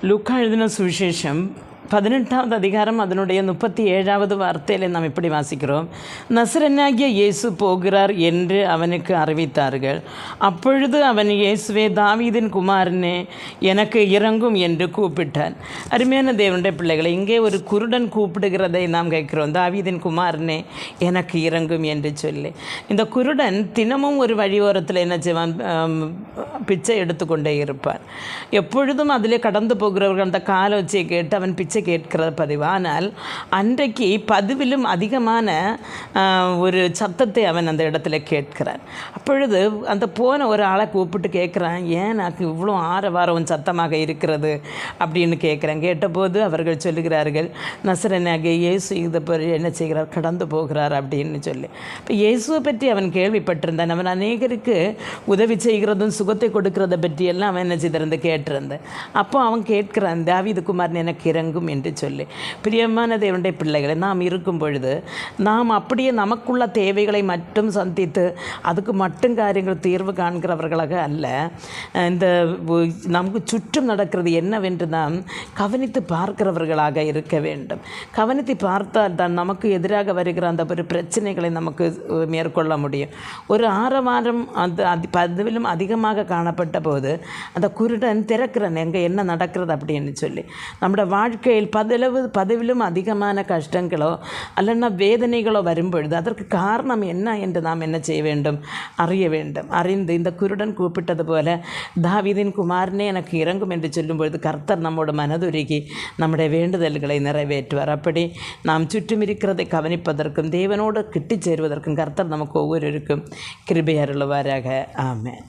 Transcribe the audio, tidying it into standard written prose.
லூக்கா எழுதின சுவிசேஷம் 18வது அதிகாரம் அதனுடைய 37வது வார்த்தையிலே நாம் இப்படி வாசிக்கிறோம். நசரேயனாகிய இயேசு போகிறார் என்று அவனுக்கு அறிவித்தார்கள். அப்பொழுது அவன், இயேசுவே, தாவீதின் குமாரனே, எனக்கு இறங்கும் என்று கூப்பிட்டான். அருமையான தேவனுடைய பிள்ளைகளை, இங்கே ஒரு குருடன் கூப்பிடுகிறதை நாம் கேட்கிறோம். தாவீதின் குமாரனே, எனக்கு இறங்கும் என்று சொல்லி. இந்த குருடன் தினமும் ஒரு வழியோரத்தில் என்ன செய்வான்? பிச்சை எடுத்துக்கொண்டே இருப்பார். எப்பொழுதும் அதிலே கடந்து போகிறவர்கள் அந்த காலோச்சியை கேட்டு அவன் பிச்சை கேட்கிற பதிவு. ஆனால் அன்றைக்கு பதிவிலும் அதிகமான ஒரு சத்தத்தை அவன் அந்த இடத்துல கேட்கிறான். அப்பொழுது அந்த போன ஒரு ஆளை கூப்பிட்டு கேட்குறான், ஏன் எனக்கு இவ்வளோ ஆரவாரம் சத்தமாக இருக்கிறது அப்படின்னு கேட்குறான். கேட்டபோது அவர்கள் சொல்லுகிறார்கள், நசரேயனாகிய இயேசு இதை என்ன செய்கிறார்? கடந்து போகிறார் அப்படின்னு சொல்லி. இப்போ இயேசுவை பற்றி அவன் கேள்விப்பட்டிருந்தான். அவன் அநேகருக்கு உதவி செய்கிறதும் சுகத்தை கொடுக்கறத பற்றியெல்லாம் அவன் என்ன செய்திருந்து கேட்டிருந்தான். அப்போ அவன் கேட்கிறான், தாவீது குமாரன் எனக்கு இறங்கும் என்று சொல்லி. பிரியமான தேவனுடைய பிள்ளைகளை, நாம் இருக்கும் பொழுது நாம் அப்படியே நமக்குள்ள தேவைகளை மட்டும் சந்தித்து அதுக்கு மட்டும் காரியங்கள் தீர்வு காண்கிறவர்களாக அல்ல, இந்த நமக்கு சுற்றும் நடக்கிறது என்னவென்று நாம் கவனித்து பார்க்கிறவர்களாக இருக்க வேண்டும். கவனித்து பார்த்தால் தான் நமக்கு எதிராக வருகிற அந்த ஒரு பிரச்சனைகளை நமக்கு மேற்கொள்ள முடியும். ஒரு ஆரவாரம் அந்த பதிவிலும் அதிகமாக காணப்பட்ட போது அந்த குருடன் திறக்கிறான், எங்கே என்ன நடக்கிறது அப்படின்னு சொல்லி. நம்முடைய வாழ்க்கையில் பதிவிலும் அதிகமான கஷ்டங்களோ அல்லனா வேதனைகளோ வரும்பொழுது அதற்கு காரணம் என்ன என்று நாம் என்ன செய்ய வேண்டும்? அறிய வேண்டும். அறிந்து இந்த குருடன் கூப்பிட்டது போல தாவீதின் குமாரனே எனக்கு இறங்கும் என்று சொல்லும்பொழுது கர்த்தர் நம்மோட மனதுருகி நம்முடைய வேண்டுதல்களை நிறைவேற்றுவார். அப்படி நாம் சுற்றும் இருக்கிறதை கவனிப்பதற்கும் தேவனோடு கிட்டி சேருவதற்கும் கர்த்தர் நமக்கு ஒவ்வொருவருக்கும் கிருபை அருளுவாராக. ஆமென்.